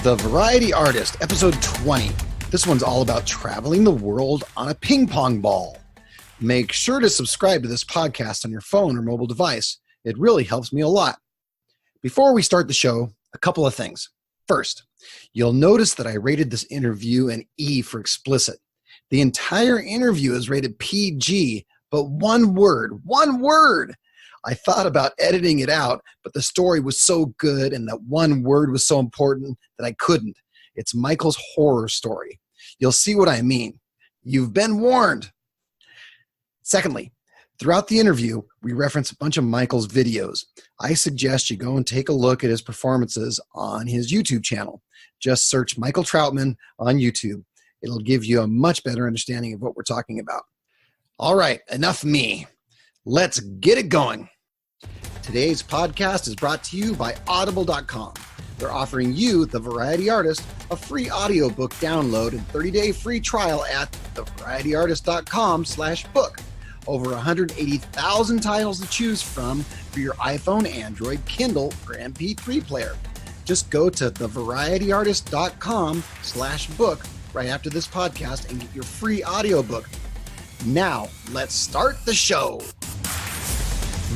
The Variety Artist, episode 20. This one's all about traveling the world on a ping pong ball. Make sure to subscribe to this podcast on your phone or mobile device. It really helps me a lot. Before we start the show, a couple of things. First, you'll notice that I rated this interview an E for explicit. The entire interview is rated PG, but one word. I thought about editing it out, but the story was so good and that one word was so important that I couldn't. It's Michael's horror story. You'll see what I mean. You've been warned. Secondly, throughout the interview, we reference a bunch of Michael's videos. I suggest you go and take a look at his performances on his YouTube channel. Just search Michael Trautman on YouTube. It'll give you a much better understanding of what we're talking about. All right, enough me. Let's get it going. Today's podcast is brought to you by audible.com. They're offering you, the Variety Artist, a free audiobook download and 30-day free trial at thevarietyartist.com/book. Over 180,000 titles to choose from for your iPhone, Android, Kindle, or MP3 player. Just go to thevarietyartist.com/book right after this podcast and get your free audiobook. Now, let's start the show.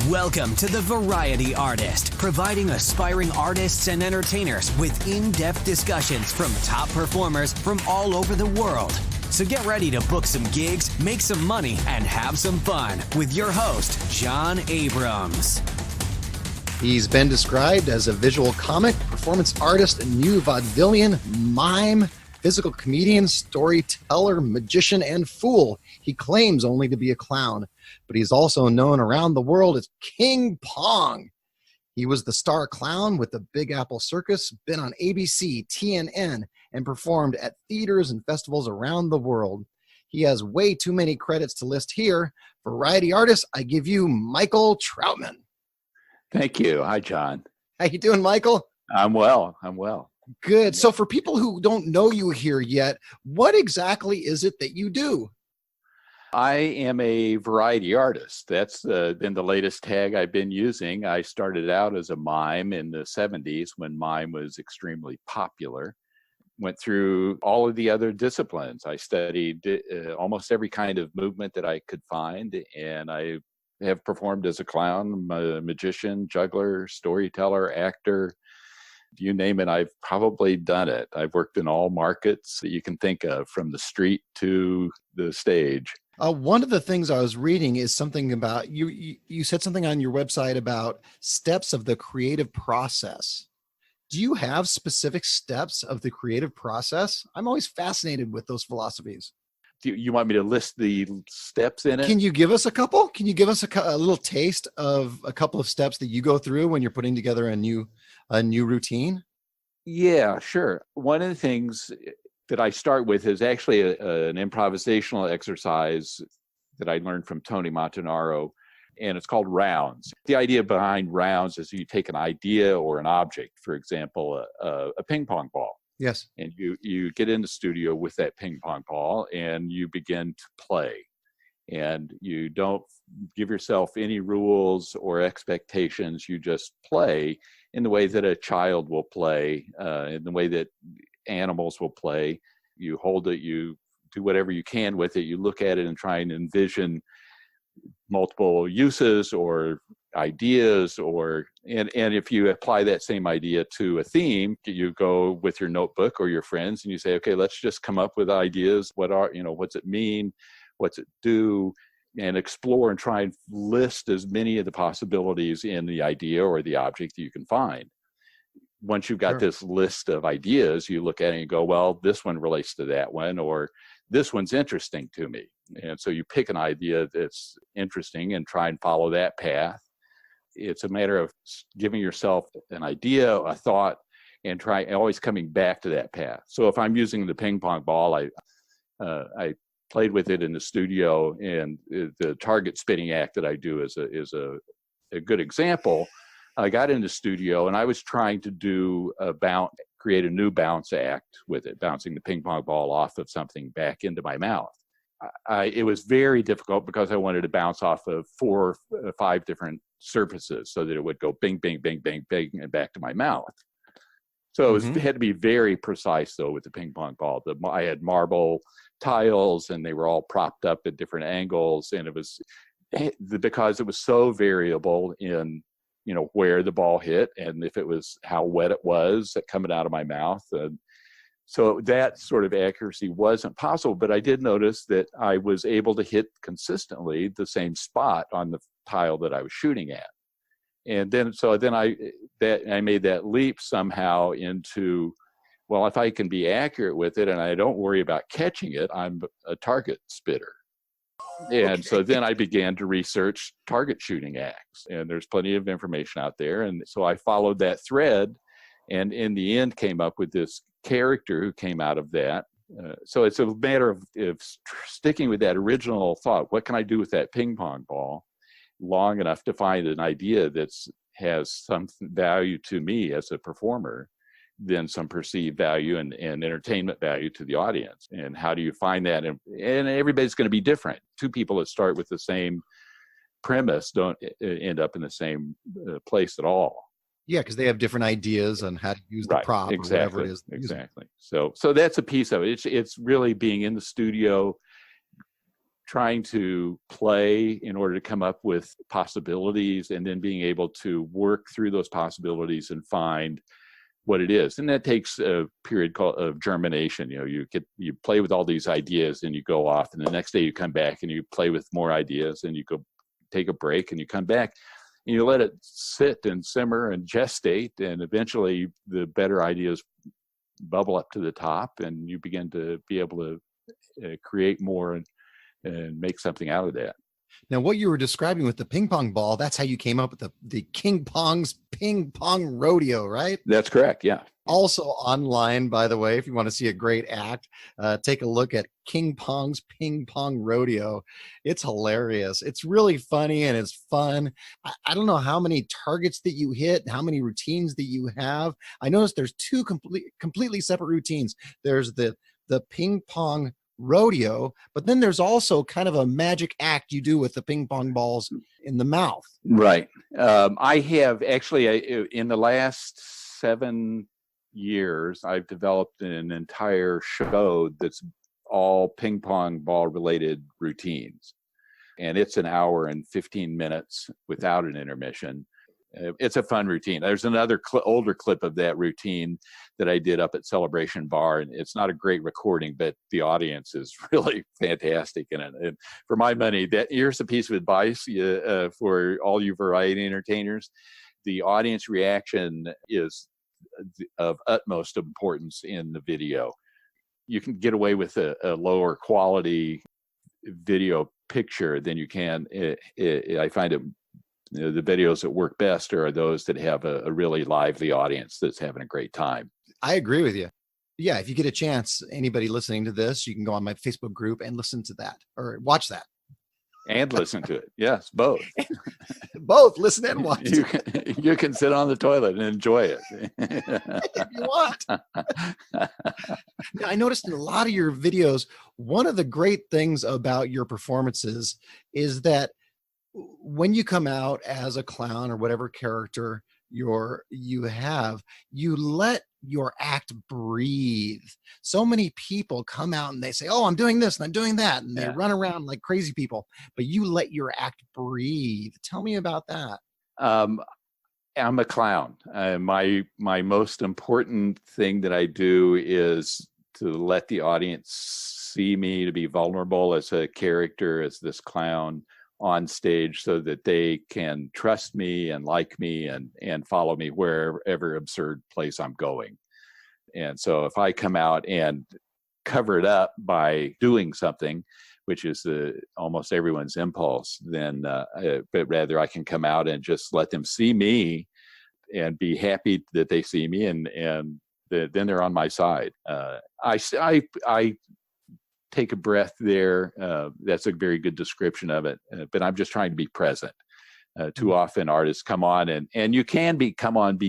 Welcome to The Variety Artist, providing aspiring artists and entertainers with in-depth discussions from top performers from all over the world. So get ready to book some gigs, make some money, and have some fun with your host, John Abrams. He's been described as a visual comic, performance artist, new vaudevillian, mime, physical comedian, storyteller, magician, and fool. He claims only to be a clown, but he's also known around the world as King Pong. He was the star clown with the Big Apple Circus, been on ABC, TNN, and performed at theaters and festivals around the world. He has way too many credits to list here. Variety Artist, I give you Michael Trautman. Thank you. Hi, John. How you doing, Michael? I'm well. Good. So for people who don't know you here yet, what exactly is it that you do? I am a variety artist. That's been the latest tag I've been using. I started out as a mime in the 70s when mime was extremely popular. Went through all of the other disciplines. I studied almost every kind of movement that I could find, and I have performed as a clown, magician, juggler, storyteller, actor. You name it, I've probably done it. I've worked in all markets that you can think of, from the street to the stage. One of the things I was reading is something about, you said something on your website about steps of the creative process. Do you have specific steps of the creative process? I'm always fascinated with those philosophies. Do you want me to list the steps in it? Can you give us a couple? Can you give us a little taste of a couple of steps that you go through when you're putting together a new routine? Yeah, sure. One of the things that I start with is actually an improvisational exercise that I learned from Tony Montanaro, and it's called rounds. The idea behind rounds is you take an idea or an object, for example, a ping pong ball. Yes. And you get in the studio with that ping pong ball and you begin to play. And you don't give yourself any rules or expectations. You just play in the way that a child will play, in the way that animals will play. You hold it, you do whatever you can with it. You look at it and try and envision multiple uses or ideas, and if you apply that same idea to a theme, you go with your notebook or your friends and you say, okay, let's just come up with ideas. What's it mean? What's it do? And explore and try and list as many of the possibilities in the idea or the object that you can find. Once you've got this list of ideas, you look at it and go, well, this one relates to that one, or this one's interesting to me. And so you pick an idea that's interesting and try and follow that path. It's a matter of giving yourself an idea, a thought, and always coming back to that path. So if I'm using the ping pong ball, I played with it in the studio, and the target spinning act that I do is a good example. I got in the studio and I was trying to create a new bounce act with it, bouncing the ping pong ball off of something back into my mouth. It was very difficult because I wanted to bounce off of 4 or 5 different surfaces so that it would go bing, bing, bing, bing, bing, and back to my mouth. So it had to be very precise, though, with the ping pong ball. I had marble tiles, and they were all propped up at different angles, and it was because it was so variable in where the ball hit, and if it was how wet it was coming out of my mouth. So that sort of accuracy wasn't possible, but I did notice that I was able to hit consistently the same spot on the tile that I was shooting at. And then I made that leap somehow into, well, if I can be accurate with it and I don't worry about catching it, I'm a target spitter. And so then I began to research target shooting acts, and there's plenty of information out there. And so I followed that thread, and in the end came up with this character who came out of that. So it's a matter of sticking with that original thought. What can I do with that ping pong ball long enough to find an idea that has some value to me as a performer, then some perceived value and entertainment value to the audience? And how do you find that? And everybody's going to be different. Two people that start with the same premise don't end up in the same place at all. Yeah, because they have different ideas on how to use the prop or whatever it is. Exactly. So that's a piece of it. It's really being in the studio, trying to play in order to come up with possibilities, and then being able to work through those possibilities and find what it is. And that takes a period of germination. You play with all these ideas, and you go off, and the next day you come back and you play with more ideas, and you go take a break and you come back and you let it sit and simmer and gestate, and eventually the better ideas bubble up to the top, and you begin to be able to create more and make something out of that. Now, what you were describing with the ping pong ball, that's how you came up with the King Pong's Ping Pong Rodeo, right? That's correct, yeah. Also online, by the way, if you want to see a great act, take a look at King Pong's Ping Pong Rodeo. It's hilarious. It's really funny and it's fun. I don't know how many targets that you hit, how many routines that you have. I noticed there's two completely separate routines. There's the ping pong rodeo, but then there's also kind of a magic act you do with the ping pong balls in the mouth. Right. I have actually, in the last 7 years, I've developed an entire show that's all ping pong ball related routines. And it's an hour and 15 minutes without an intermission. It's a fun routine. There's another older clip of that routine that I did up at Celebration Bar, and it's not a great recording, but the audience is really fantastic in it. And for my money, here's a piece of advice for all you variety entertainers. The audience reaction is of utmost importance in the video. You can get away with a lower quality video picture than you can. I find it. The videos that work best are those that have a really lively audience that's having a great time. I agree with you. Yeah, if you get a chance, anybody listening to this, you can go on my Facebook group and listen to that or watch that. And listen to it. Yes, both. Both listen and watch. You can sit on the toilet and enjoy it. If you want. Now, I noticed in a lot of your videos, one of the great things about your performances is that when you come out as a clown or whatever character you let your act breathe. So many people come out and they say, "Oh, I'm doing this and I'm doing that," and they run around like crazy people. But you let your act breathe. Tell me about that. I'm a clown. My most important thing that I do is to let the audience see me, to be vulnerable as a character, as this clown on stage, so that they can trust me and like me and follow me wherever absurd place I'm going. And so if I come out and cover it up by doing something, which is almost everyone's impulse, then but rather I can come out and just let them see me and be happy that they see me, and then they're on my side. I take a breath there. That's a very good description of it. But I'm just trying to be present. Too often artists come on and you can be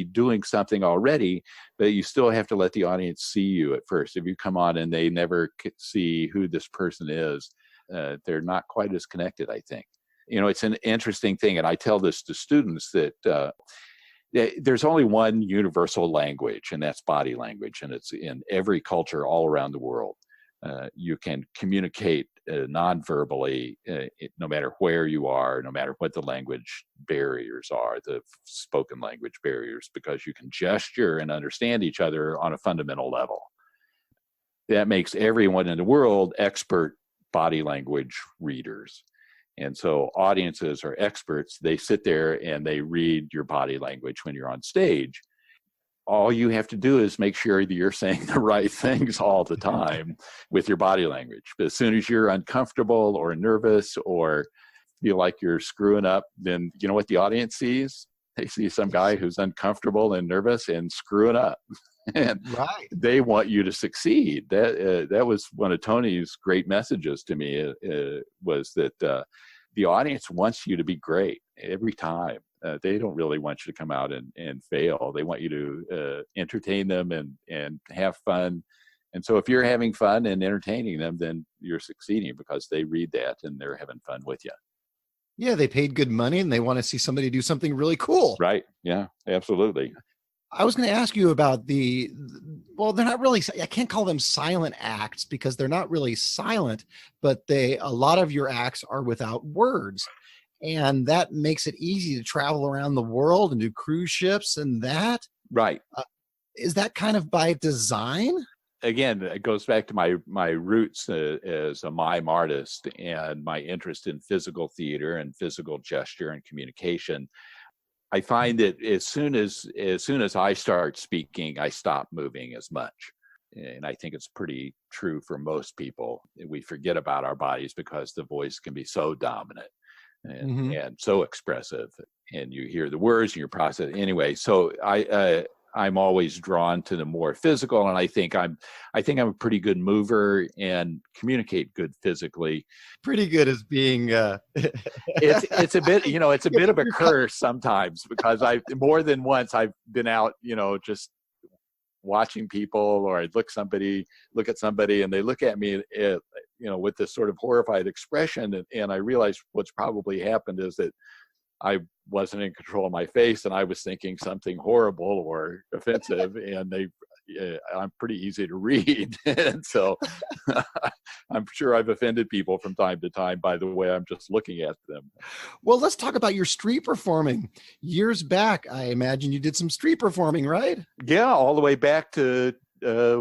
doing something already, but you still have to let the audience see you at first. If you come on and they never see who this person is, they're not quite as connected, I think. It's an interesting thing. And I tell this to students that there's only one universal language, and that's body language, and it's in every culture all around the world. You can communicate non-verbally, no matter where you are, no matter what the language barriers are, the spoken language barriers, because you can gesture and understand each other on a fundamental level. That makes everyone in the world expert body language readers. And so audiences are experts. They sit there and they read your body language when you're on stage. All you have to do is make sure that you're saying the right things all the time with your body language. But as soon as you're uncomfortable or nervous or feel like you're screwing up, then you know what the audience sees? They see some guy who's uncomfortable and nervous and screwing up. And they want you to succeed. That was one of Tony's great messages to me, was that the audience wants you to be great every time. They don't really want you to come out and fail. They want you to entertain them and have fun. And so if you're having fun and entertaining them, then you're succeeding, because they read that and they're having fun with you. Yeah, they paid good money and they want to see somebody do something really cool. Right. Yeah, absolutely. I was going to ask you about well, they're not really, I can't call them silent acts because they're not really silent, but a lot of your acts are without words. And that makes it easy to travel around the world and do cruise ships and that. Right. Is that kind of by design? Again, it goes back to my roots as a mime artist and my interest in physical theater and physical gesture and communication. I find that as soon as I start speaking, I stop moving as much. And I think it's pretty true for most people. We forget about our bodies because the voice can be so dominant and so expressive, and you hear the words and you're processing anyway. So I'm always drawn to the more physical, and I think I'm a pretty good mover and communicate good physically. Pretty good as being it's a bit, it's a bit of a curse sometimes, because more than once I've been out, just watching people, or I'd look at somebody and they look at me with this sort of horrified expression, and I realized what's probably happened is that I wasn't in control of my face, and I was thinking something horrible or offensive, and I'm pretty easy to read. And so I'm sure I've offended people from time to time by the way I'm just looking at them. Well, let's talk about your street performing. Years back, I imagine you did some street performing, right? Yeah, all the way back to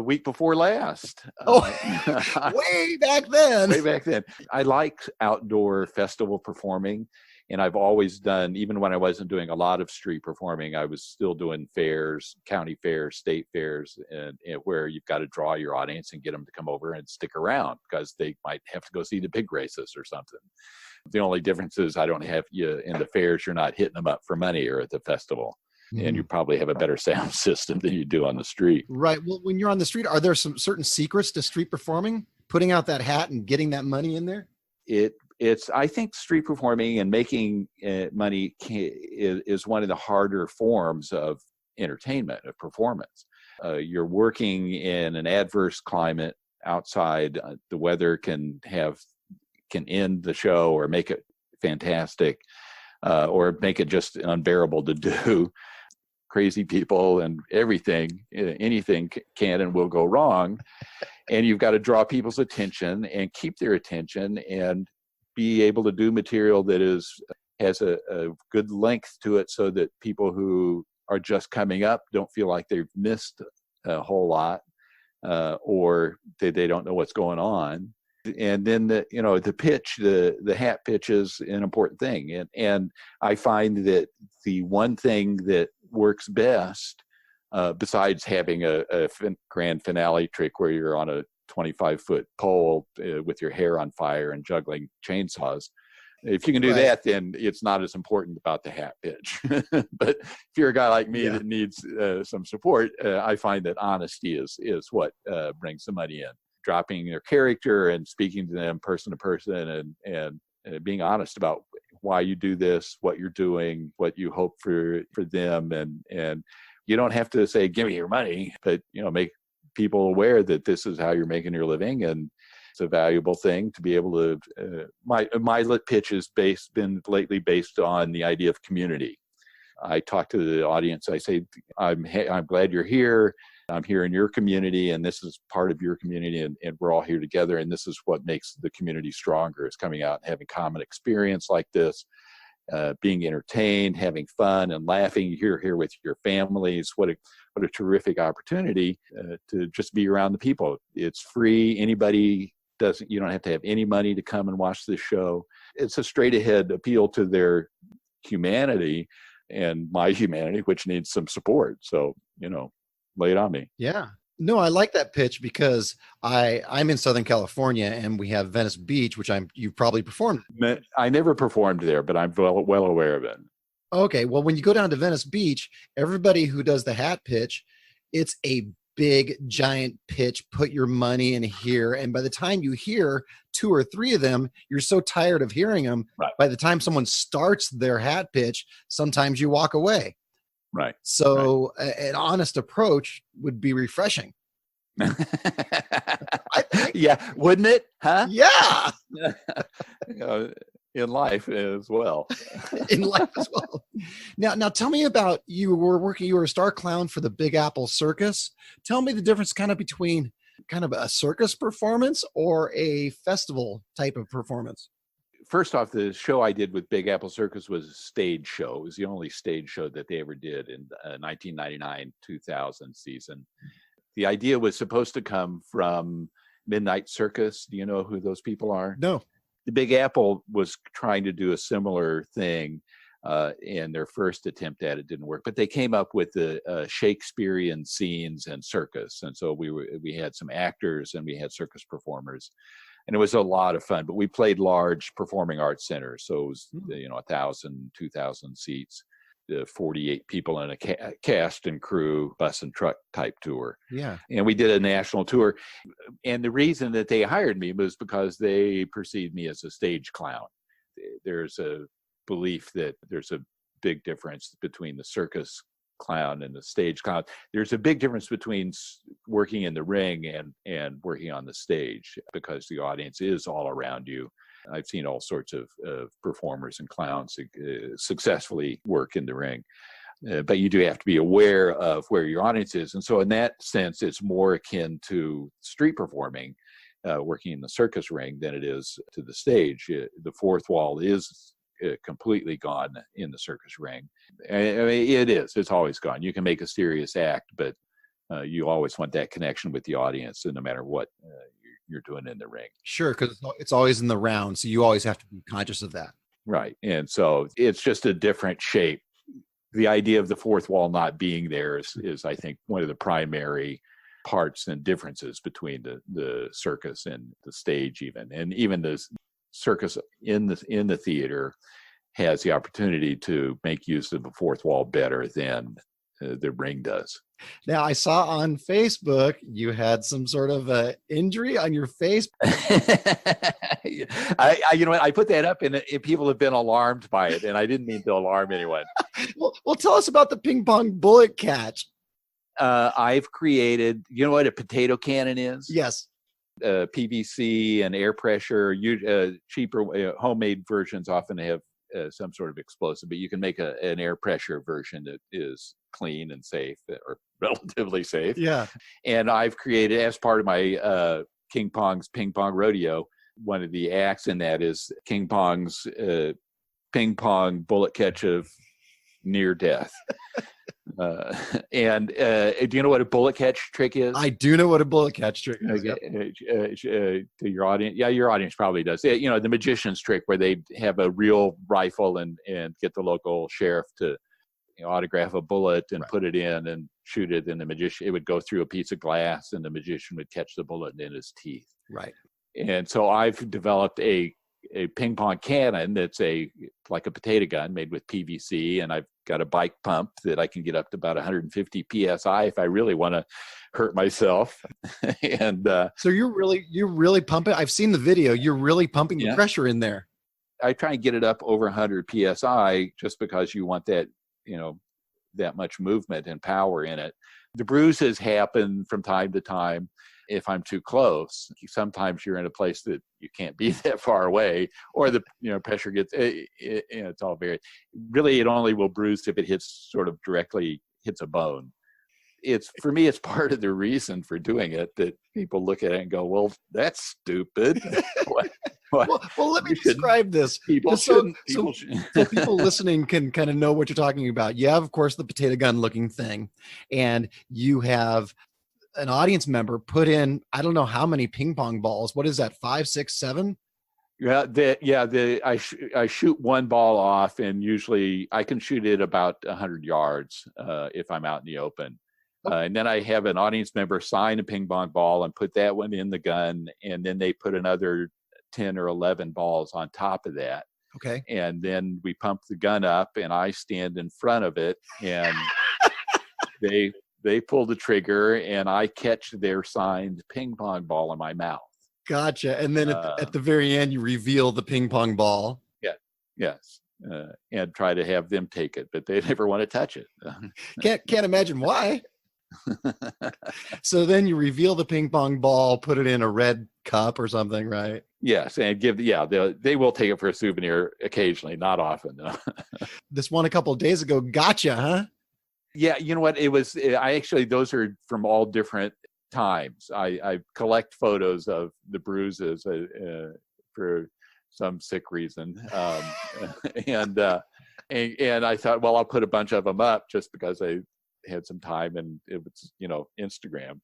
week before last. Way back then. Way back then. I like outdoor festival performing. And I've always done, even when I wasn't doing a lot of street performing, I was still doing fairs, county fairs, state fairs, and where you've got to draw your audience and get them to come over and stick around, because they might have to go see the pig races or something. The only difference is I don't have you in the fairs. You're not hitting them up for money, or at the festival. And you probably have a better sound system than you do on the street. Right. Well, when you're on the street, are there some certain secrets to street performing? Putting out that hat and getting that money in there? I think street performing and making money is one of the harder forms of entertainment, of performance. You're working in an adverse climate outside. The weather can end the show or make it fantastic, or make it just unbearable to do. Crazy people and anything can and will go wrong. And you've got to draw people's attention and keep their attention and be able to do material that has a good length to it, so that people who are just coming up don't feel like they've missed a whole lot, or they don't know what's going on. And then the pitch, the hat pitch is an important thing. And I find that the one thing that works best, besides having a grand finale trick where you're on a 25-foot pole with your hair on fire and juggling chainsaws, if you can do that, then it's not as important about the hat pitch. But if you're a guy like me that needs some support, I find that honesty is what brings the money in. Dropping their character and speaking to them person to person, and being honest about why you do this, what you're doing, what you hope for them. And you don't have to say, give me your money, but, make people aware that this is how you're making your living. And it's a valuable thing to be able to, my lit pitch has been lately based on the idea of community. I talk to the audience. I say, I'm glad you're here. I'm here in your community, and this is part of your community, and we're all here together. And this is what makes the community stronger, is coming out and having common experience like this, being entertained, having fun and laughing. You're here with your families. What a terrific opportunity to just be around the people. It's free. You don't have to have any money to come and watch this show. It's a straight ahead appeal to their humanity and my humanity, which needs some support. So, lay it on me. Yeah. No, I like that pitch because I'm in Southern California and we have Venice Beach, which you've probably performed. I never performed there, but I'm well aware of it. Okay. Well, when you go down to Venice Beach, everybody who does the hat pitch, it's a big, giant pitch. Put your money in here. And by the time you hear 2 or 3 of them, you're so tired of hearing them. Right. By the time someone starts their hat pitch, sometimes you walk away. Right. So an honest approach would be refreshing. I think. Yeah. Wouldn't it? Huh? Yeah. In life as well. In life as well. Now tell me about, you were a star clown for the Big Apple Circus. Tell me the difference kind of between kind of a circus performance or a festival type of performance. First off, the show I did with Big Apple Circus was a stage show. It was the only stage show that they ever did in 1999-2000 season. The idea was supposed to come from Midnight Circus. Do you know who those people are? No. The Big Apple was trying to do a similar thing, and their first attempt at it didn't work. But they came up with the Shakespearean scenes and circus, and so we had some actors and we had circus performers, and it was a lot of fun. But we played large performing arts centers, so it was 1,000, 2,000 seats. 48 people in a cast and crew bus and truck type tour. Yeah. And we did a national tour. And the reason that they hired me was because they perceived me as a stage clown. There's a belief that there's a big difference between the circus clown and the stage clown. There's a big difference between working in the ring and working on the stage, because the audience is all around you. I've seen all sorts of performers and clowns successfully work in the ring. But you do have to be aware of where your audience is. And so in that sense, it's more akin to street performing, working in the circus ring, than it is to the stage. The fourth wall is completely gone in the circus ring. I mean, it is. It's always gone. You can make a serious act, but you always want that connection with the audience, and no matter what you're doing in the ring. Sure, because it's always in the round, so you always have to be conscious of that. Right. And so it's just a different shape. The idea of the fourth wall not being there is I think, one of the primary parts and differences between the circus and the stage even. And even the circus in the theater has the opportunity to make use of the fourth wall better than the ring does. Now, I saw on Facebook you had some sort of injury on your face. I put that up, and people have been alarmed by it, and I didn't mean to alarm anyone. Well, tell us about the ping pong bullet catch. I've created, you know what a potato cannon is? Yes. PVC and air pressure. Cheaper homemade versions often have some sort of explosive, but you can make an air pressure version that is clean and safe, or relatively safe. Yeah. And I've created, as part of my King Pong's Ping Pong Rodeo, one of the acts in that is King Pong's ping pong bullet catch of near death. And do you know what a bullet catch trick is? I do know what a bullet catch trick is. To your audience, yeah, your audience probably does. The magician's trick, where they have a real rifle and get the local sheriff to autograph a bullet and put it in and shoot it, and it would go through a piece of glass, and the magician would catch the bullet in his teeth. Right. And so I've developed a ping pong cannon that's like a potato gun made with PVC, and I've got a bike pump that I can get up to about 150 psi if I really want to hurt myself. And so you're really pumping. I've seen the video. You're really pumping the pressure in there. I try and get it up over 100 psi, just because you want that that much movement and power in it. The bruises happen from time to time, if I'm too close. Sometimes you're in a place that you can't be that far away, or the pressure gets it's all very, really it only will bruise if it directly hits a bone. For me, it's part of the reason for doing it that people look at it and go, well, that's stupid. Well, let me describe this. People so people listening can kind of know what you're talking about. You have, of course, the potato gun looking thing, and you have an audience member put in, I don't know how many ping pong balls. What is that? 5, 6, 7? I shoot one ball off, and usually I can shoot it about 100 yards if I'm out in the open. And then I have an audience member sign a ping pong ball and put that one in the gun, and then they put another 10 or 11 balls on top of that. Okay. And then we pump the gun up, and I stand in front of it, and they pull the trigger, and I catch their signed ping pong ball in my mouth. Gotcha. And then at the very end, you reveal the ping pong ball. Yeah. Yes. And try to have them take it, but they never want to touch it. Can't imagine why. So then you reveal the ping pong ball, put it in a red cup or something, right? Yes, and they will take it for a souvenir occasionally, not often. This one a couple of days ago, gotcha, huh? Yeah, you know what? Those are from all different times. I collect photos of the bruises for some sick reason, and I thought, well, I'll put a bunch of them up just because I had some time, and it was Instagram.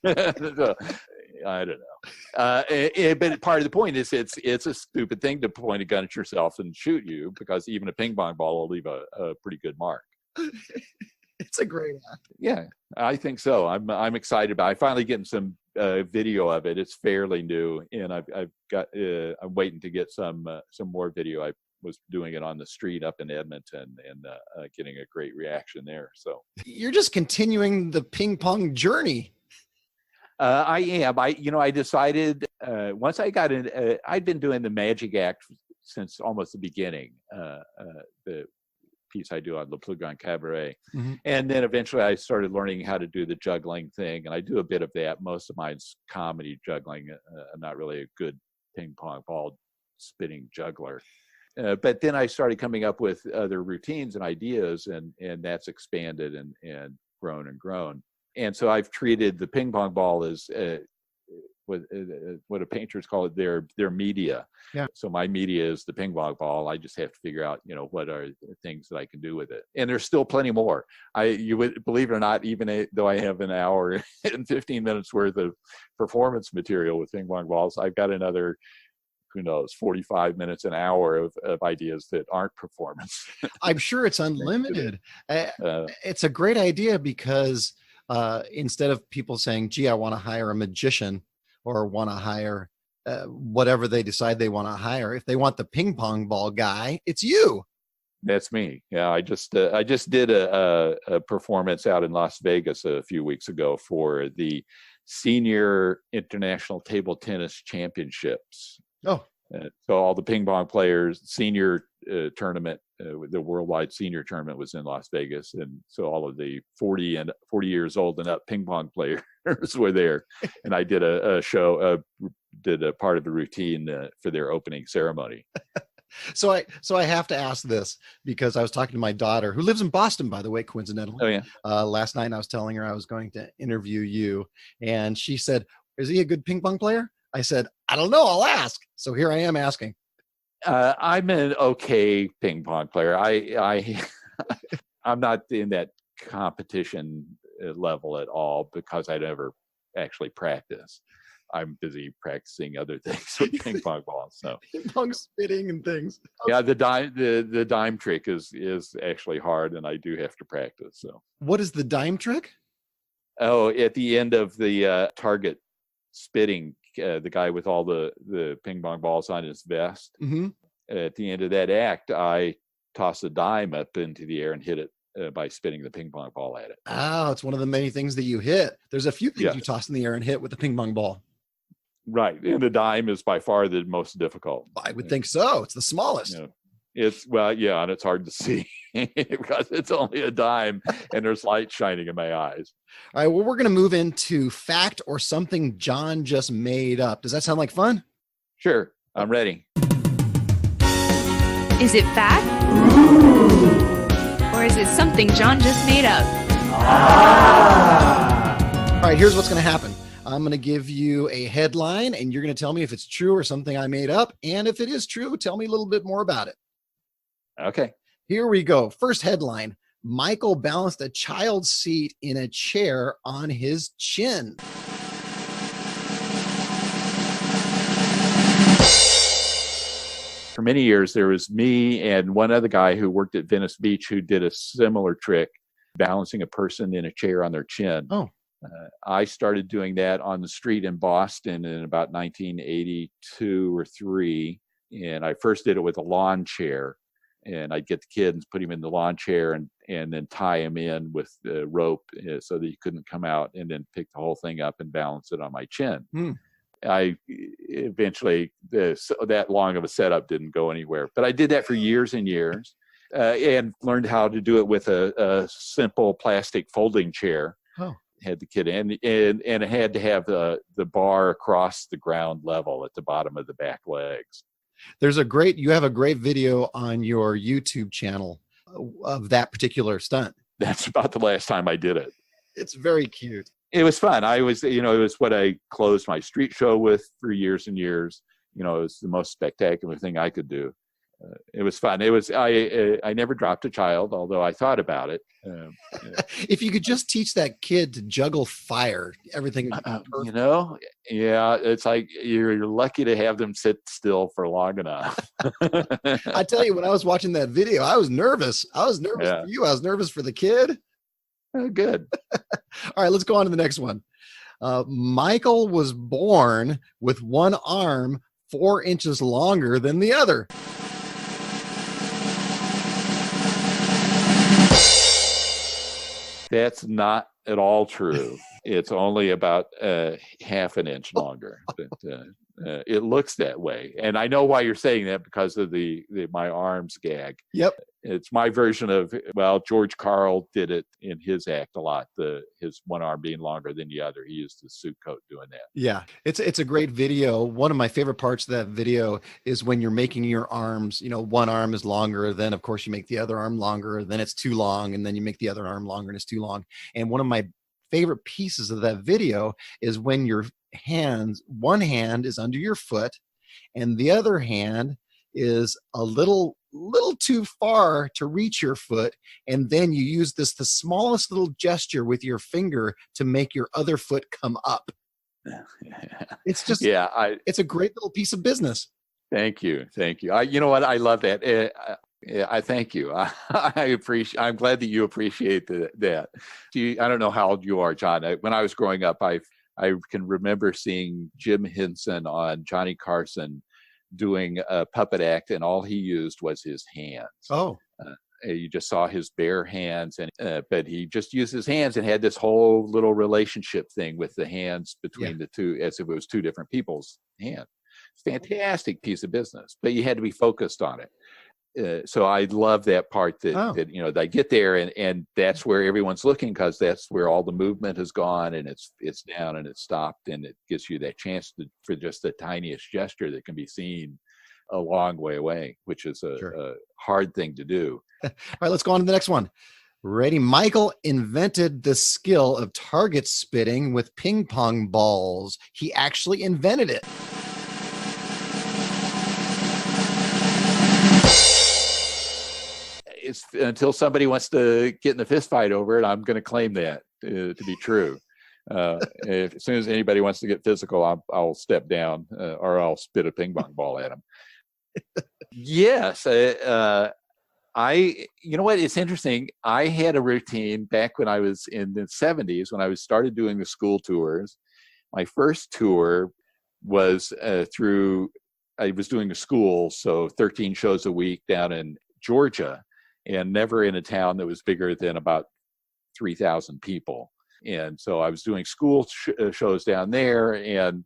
So, I don't know, but part of the point is it's a stupid thing to point a gun at yourself and shoot you, because even a ping pong ball will leave a pretty good mark. It's a great act. Yeah, I think so. I'm excited about it. I'm finally getting some video of it. It's fairly new, and I'm waiting to get some more video. I was doing it on the street up in Edmonton, and getting a great reaction there. So you're just continuing the ping pong journey. I am. I decided once I got in. I'd been doing the magic act since almost the beginning. The piece I do on Le Plus Grand Cabaret, and then eventually I started learning how to do the juggling thing, and I do a bit of that. Most of mine's comedy juggling. I'm not really a good ping pong ball spitting juggler. But then I started coming up with other routines and ideas, and that's expanded and grown. And so I've treated the ping pong ball as what a painters call it their media. Yeah. So my media is the ping pong ball. I just have to figure out, what are the things that I can do with it. And there's still plenty more. You would believe it or not, even though I have an hour and 15 minutes worth of performance material with ping pong balls, I've got another, 45 minutes, an hour of ideas that aren't performance. I'm sure it's unlimited. It's a great idea, because instead of people saying, gee, I want to hire a magician or want to hire whatever they decide they want to hire, if they want the ping pong ball guy, it's you. That's me. Yeah, I just did a performance out in Las Vegas a few weeks ago for the Senior International Table Tennis Championships. Oh, so all the ping pong players, senior tournament, the worldwide senior tournament was in Las Vegas, and so all of the 40 years old and up ping pong players were there, and I did a show, did a part of the routine for their opening ceremony. So I have to ask this, because I was talking to my daughter, who lives in Boston, by the way, coincidentally. Oh yeah. Last night, and I was telling her I was going to interview you, and she said, "Is he a good ping pong player?" I said, "I don't know. I'll ask." So here I am asking. I'm an okay ping pong player. I'm not in that competition level at all, because I never actually practice. I'm busy practicing other things with ping pong balls. So ping pong spitting and things. Yeah, the dime trick is actually hard, and I do have to practice. So what is the dime trick? Oh, at the end of the target spitting, the guy with all the ping pong balls on his vest. Mm-hmm. At the end of that act, I toss a dime up into the air and hit it by spitting the ping pong ball at it. Oh, it's one of the many things that you hit. There's a few things you toss in the air and hit with the ping pong ball. Right. And the dime is by far the most difficult. I would think so. It's the smallest. Yeah, and it's hard to see because it's only a dime and there's light shining in my eyes. All right, well, we're going to move into fact or something John just made up. Does that sound like fun? Sure, I'm ready. Is it fact? Or is it something John just made up? All right, here's what's going to happen. I'm going to give you a headline, and you're going to tell me if it's true or something I made up. And if it is true, tell me a little bit more about it. Okay. Here we go. First headline: Michael balanced a child's seat in a chair on his chin. For many years, there was me and one other guy who worked at Venice Beach who did a similar trick, balancing a person in a chair on their chin. Oh. I started doing that on the street in Boston in about 1982 or 3. And I first did it with a lawn chair. And I'd get the kids, put him in the lawn chair and then tie him in with the rope so that he couldn't come out, and then pick the whole thing up and balance it on my chin. I eventually, that long of a setup didn't go anywhere. But I did that for years and years and learned how to do it with a simple plastic folding chair. Oh. Had the kid in, and it had to have the bar across the ground level at the bottom of the back legs. You have a great video on your YouTube channel of that particular stunt. That's about the last time I did it. It's very cute. It was fun. It was what I closed my street show with for years and years. It was the most spectacular thing I could do. It was fun. I never dropped a child, although I thought about it. If you could just teach that kid to juggle fire, everything would be perfect. Yeah, it's like you're lucky to have them sit still for long enough. I tell you, when I was watching that video, I was nervous. I was nervous for you. I was nervous for the kid. Good. All right, let's go on to the next one. Michael was born with one arm 4 inches longer than the other. That's not at all true. It's only about half an inch longer. But, it looks that way, and I know why you're saying that because of the my arms gag. Yep, it's my version of George Carl did it in his act a lot. His one arm being longer than the other. He used his suit coat doing that. Yeah, it's a great video. One of my favorite parts of that video is when you're making your arms. One arm is longer, then of course you make the other arm longer, then it's too long, and then you make the other arm longer and it's too long. And one of my favorite pieces of that video is when your one hand is under your foot and the other hand is a little too far to reach your foot, and then you use the smallest little gesture with your finger to make your other foot come up. It's just it's a great little piece of business. Thank you. You know what, I love that. I thank you. I'm glad that you appreciate that. I don't know how old you are, John. When I was growing up, I can remember seeing Jim Henson on Johnny Carson doing a puppet act, and all he used was his hands. Oh. You just saw his bare hands, but he just used his hands and had this whole little relationship thing with the hands between the two, as if it was two different people's hands. Fantastic piece of business, but you had to be focused on it. So I love that part that they get there and that's where everyone's looking, because that's where all the movement has gone, and it's down and it's stopped, and it gives you that chance for just the tiniest gesture that can be seen a long way away, which is a hard thing to do. All right, let's go on to the next one. Ready? Michael invented the skill of target spitting with ping pong balls. He actually invented it. It's until somebody wants to get in a fist fight over it, I'm going to claim that to be true. As soon as anybody wants to get physical, I'll step down or I'll spit a ping pong ball at them. Yes. You know what? It's interesting. I had a routine back when I was in the 70s, when I started doing the school tours. My first tour was I was doing a school, so 13 shows a week down in Georgia, and never in a town that was bigger than about 3,000 people. And so I was doing school shows down there, and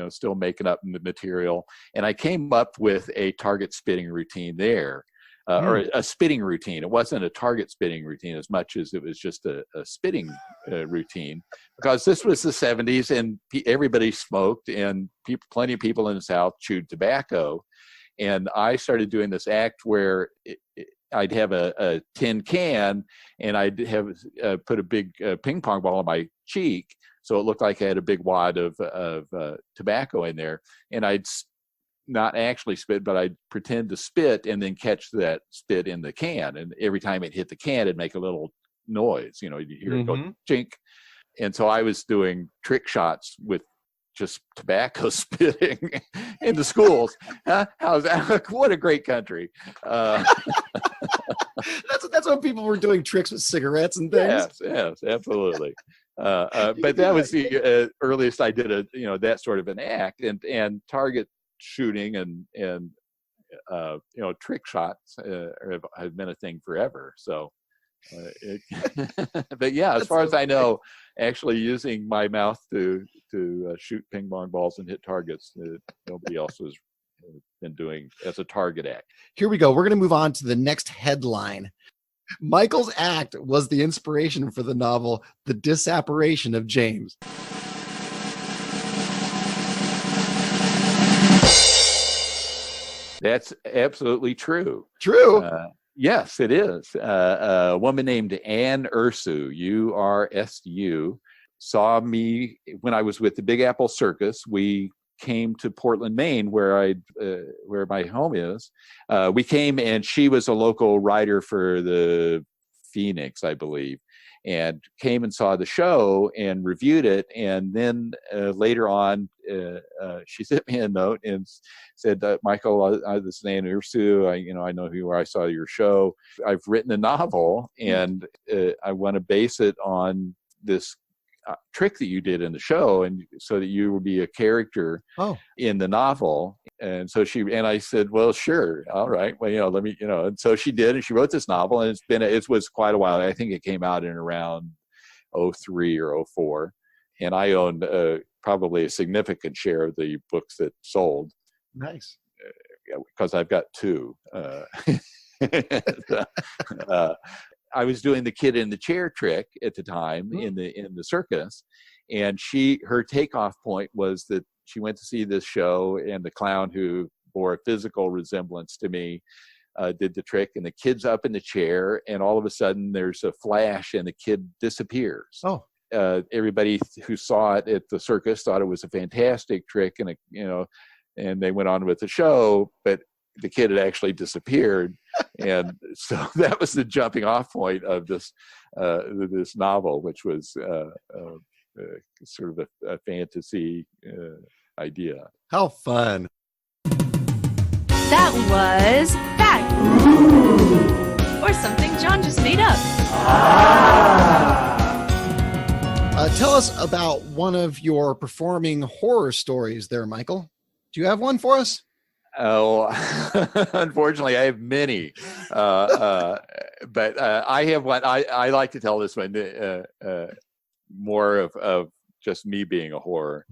still making up the material. And I came up with a target spitting routine there or a spitting routine. It wasn't a target spitting routine as much as it was just a spitting routine, because this was the 70s and everybody smoked, and plenty of people in the South chewed tobacco. And I started doing this act where I'd have a tin can, and I'd have put a big ping pong ball on my cheek, so it looked like I had a big wad of tobacco in there. And I'd not actually spit, but I'd pretend to spit and then catch that spit in the can. And every time it hit the can, it'd make a little noise. You hear it go chink. And so I was doing trick shots with just tobacco spitting in the schools. How's that? What a great country. That's when people were doing tricks with cigarettes and things. Yes, absolutely. But that was the earliest I did that sort of an act, and target shooting and trick shots have been a thing forever. So, but yeah, as far as I know, actually using my mouth to shoot ping pong balls and hit targets, nobody else has been doing as a target act. Here we go. We're going to move on to the next headline. Michael's act was the inspiration for the novel The Disapparition of James. That's absolutely true. True. Yes, it is. A woman named Anne Ursu, Ursu, saw me when I was with the Big Apple Circus. We came to Portland, Maine, where my home is. We came, and she was a local writer for the Phoenix, I believe, and came and saw the show and reviewed it. And then later on, she sent me a note and said, Michael, this is Anne Ursu. I know who you are. I saw your show. I've written a novel, and I want to base it on this trick that you did in the show, and so that you will be a character in the novel. And so I said, well, sure. All right. Well, let me, and so she did, and she wrote this novel, and it was quite a while. I think it came out in around 2003 or 2004. And I owned probably a significant share of the books that sold. Nice. Because I've got two. I was doing the kid in the chair trick at the time in the circus, and her takeoff point was that she went to see this show, and the clown, who bore a physical resemblance to me, did the trick, and the kid's up in the chair, and all of a sudden there's a flash and the kid disappears. Everybody who saw it at the circus thought it was a fantastic trick, and and they went on with the show, but the kid had actually disappeared. And so that was the jumping off point of this novel, which was sort of a fantasy idea. How fun. That was fact. Or something John just made up. Tell us about one of your performing horror stories there, Michael. Do you have one for us? Oh, unfortunately, I have many, but I have one. I like to tell this one more of just me being a horror.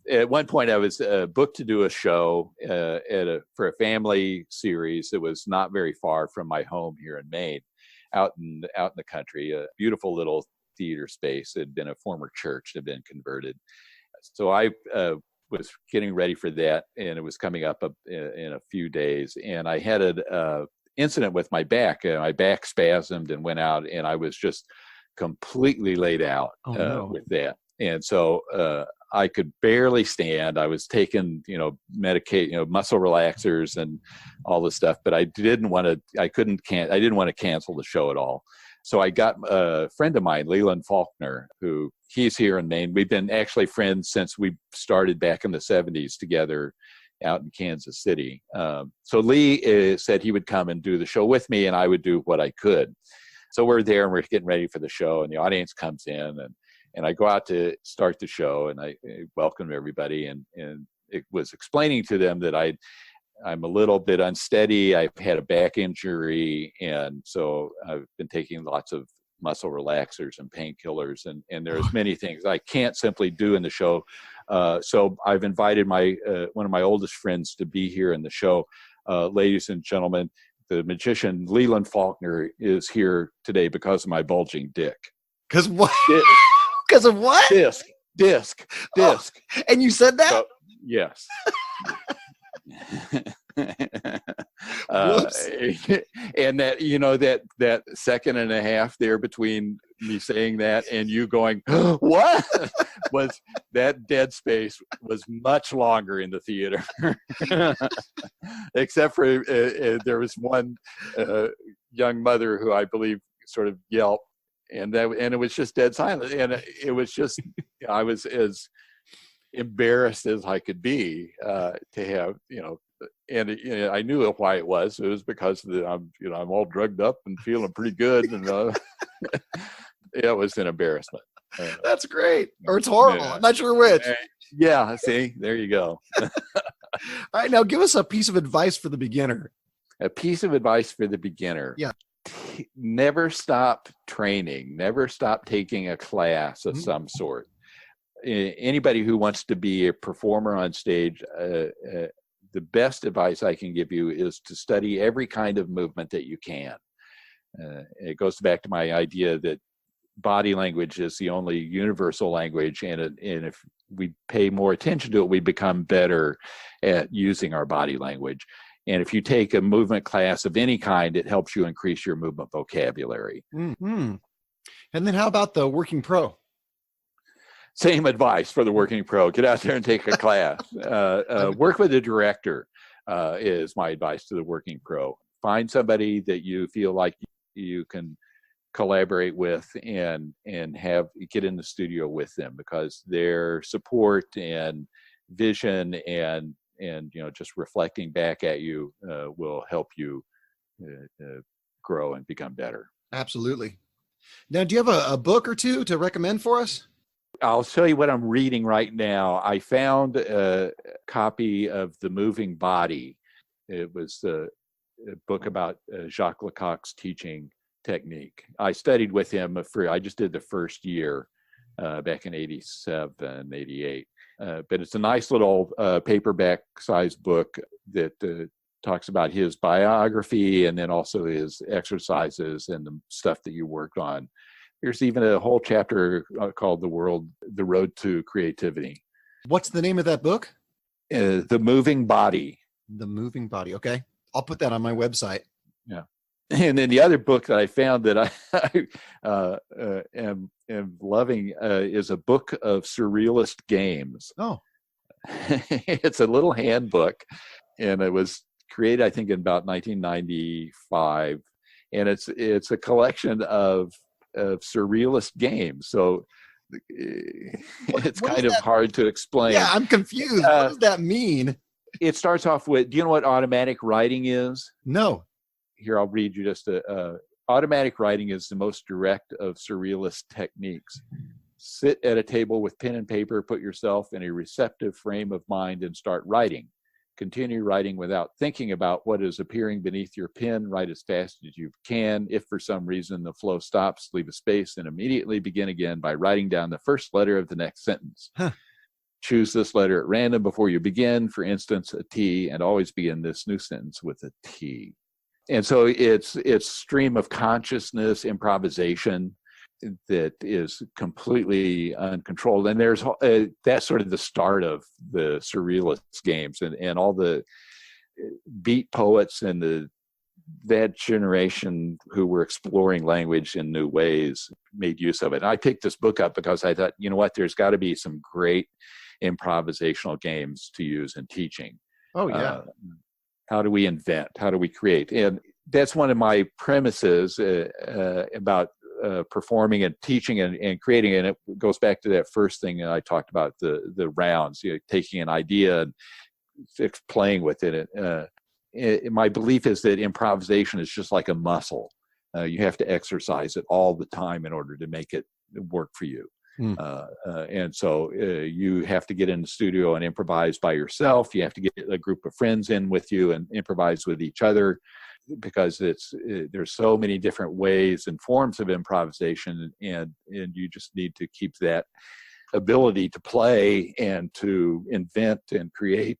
At one point, I was booked to do a show for a family series that was not very far from my home here in Maine, out in the country. A beautiful little theater space. It had been a former church that had been converted. So I was getting ready for that, and it was coming up in a few days, and I had an incident with my back. My back spasmed and went out, and I was just completely laid out with that. And so I could barely stand. I was taking, muscle relaxers and all this stuff, but I didn't want to cancel the show at all. So I got a friend of mine, Leland Faulkner, he's here in Maine. We've been actually friends since we started back in the 70s together out in Kansas City. So Lee said he would come and do the show with me, and I would do what I could. So we're there, and we're getting ready for the show, and the audience comes in, and I go out to start the show, and I welcome everybody, and it was explaining to them that I'm a little bit unsteady. I've had a back injury, and so I've been taking lots of muscle relaxers and painkillers, and there's many things I can't simply do in the show. So I've invited one of my oldest friends to be here in the show. Ladies and gentlemen, the magician Leland Faulkner is here today because of my bulging dick. Because what? Because of what? Disc. Oh, and you said that? So, yes. And that, you know, that second and a half there between me saying that and you going, what? Was that dead space was much longer in the theater. Except for there was one young mother who I believe sort of yelped, and it was just dead silent, and it was just, I was as embarrassed as I could be to have, you know, and I knew why it was. It was because I'm all drugged up and feeling pretty good, and it was an embarrassment. That's great, or it's horrible. Yeah. I'm not sure which. Yeah, see, there you go. All right, now give us a piece of advice for the beginner. A piece of advice for the beginner. Yeah. Never stop training. Never stop taking a class of some sort. Anybody who wants to be a performer on stage, the best advice I can give you is to study every kind of movement that you can. It goes back to my idea that body language is the only universal language, and if we pay more attention to it, we become better at using our body language. And if you take a movement class of any kind, it helps you increase your movement vocabulary. Mm-hmm. And then how about the working pro? Same advice for the working pro. Get out there and take a class. Work with a director is my advice to the working pro. Find somebody that you feel like you can collaborate with and get in the studio with them, because their support and vision and you know, just reflecting back at you will help you grow and become better. Absolutely. Now, do you have a book or two to recommend for us? I'll tell you what I'm reading right now. I found a copy of The Moving Body. It was a book about Jacques Lecoq's teaching technique. I studied with him I just did the first year back in 87, 88. But it's a nice little paperback sized book that talks about his biography and then also his exercises and the stuff that you worked on. There's even a whole chapter called The Road to Creativity. What's the name of that book? The Moving Body. The Moving Body. Okay. I'll put that on my website. Yeah. And then the other book that I found that I am loving is a book of surrealist games. Oh. It's a little handbook, and it was created, I think, in about 1995. And it's a collection of surrealist games. So it's kind of hard to explain. Yeah, I'm confused. What does that mean? It starts off with, do you know what automatic writing is? No. Here, I'll read you just automatic writing is the most direct of surrealist techniques. Sit at a table with pen and paper, put yourself in a receptive frame of mind and start writing. Continue writing without thinking about what is appearing beneath your pen. Write as fast as you can. If for some reason the flow stops, leave a space and immediately begin again by writing down the first letter of the next sentence. Huh. Choose this letter at random before you begin. For instance, a T, and always begin this new sentence with a T. And so it's stream of consciousness improvisation that is completely uncontrolled. And there's that's sort of the start of the surrealist games, and all the beat poets and that generation who were exploring language in new ways made use of it. And I picked this book up because I thought, you know what, there's got to be some great improvisational games to use in teaching. Oh, yeah. How do we invent? How do we create? And that's one of my premises about performing and teaching and creating. And it goes back to that first thing that I talked about, the rounds, taking an idea and playing with it. My belief is that improvisation is just like a muscle. You have to exercise it all the time in order to make it work for you. And so you have to get in the studio and improvise by yourself. You have to get a group of friends in with you and improvise with each other, because there's so many different ways and forms of improvisation, and you just need to keep that ability to play and to invent and create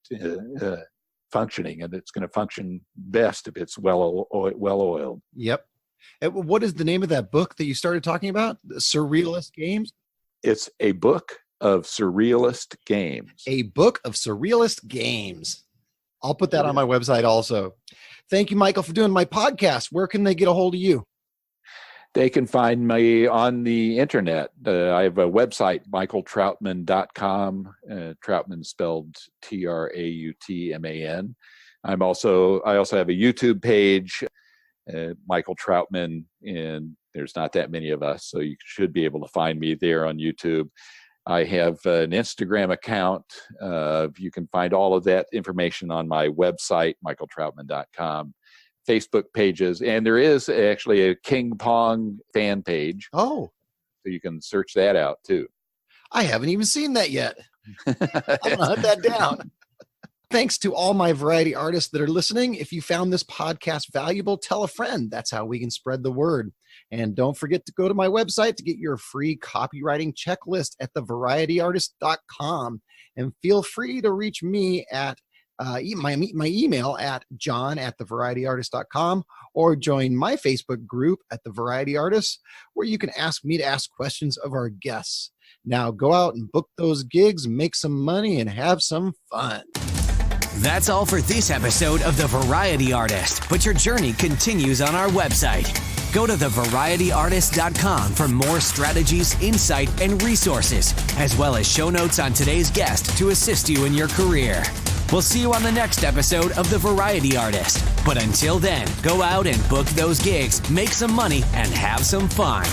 functioning, and it's going to function best if it's well oiled. Yep. And what is the name of that book that you started talking about? The Surrealist Games? It's a book of surrealist games. A book of surrealist games. I'll put that on my website also. Thank you, Michael, for doing my podcast. Where can they get a hold of you? They can find me on the internet. I have a website, michaeltrautman.com. Trautman spelled Trautman. I also have a YouTube page, Michael Trautman, and there's not that many of us, so you should be able to find me there on YouTube. I have an Instagram account. You can find all of that information on my website, michaeltrautman.com. Facebook pages, and there is actually a King Pong fan page. Oh. So you can search that out too. I haven't even seen that yet. I'm going to hunt that down. Thanks to all my variety artists that are listening. If you found this podcast valuable, tell a friend. That's how we can spread the word. And don't forget to go to my website to get your free copywriting checklist at thevarietyartist.com. And feel free to reach me at my email at john@thevarietyartist.com, or join my Facebook group at The Variety Artists, where you can ask me to ask questions of our guests. Now go out and book those gigs, make some money, and have some fun. That's all for this episode of The Variety Artist, but your journey continues on our website. Go to thevarietyartist.com for more strategies, insight, and resources, as well as show notes on today's guest to assist you in your career. We'll see you on the next episode of The Variety Artist. But until then, go out and book those gigs, make some money, and have some fun.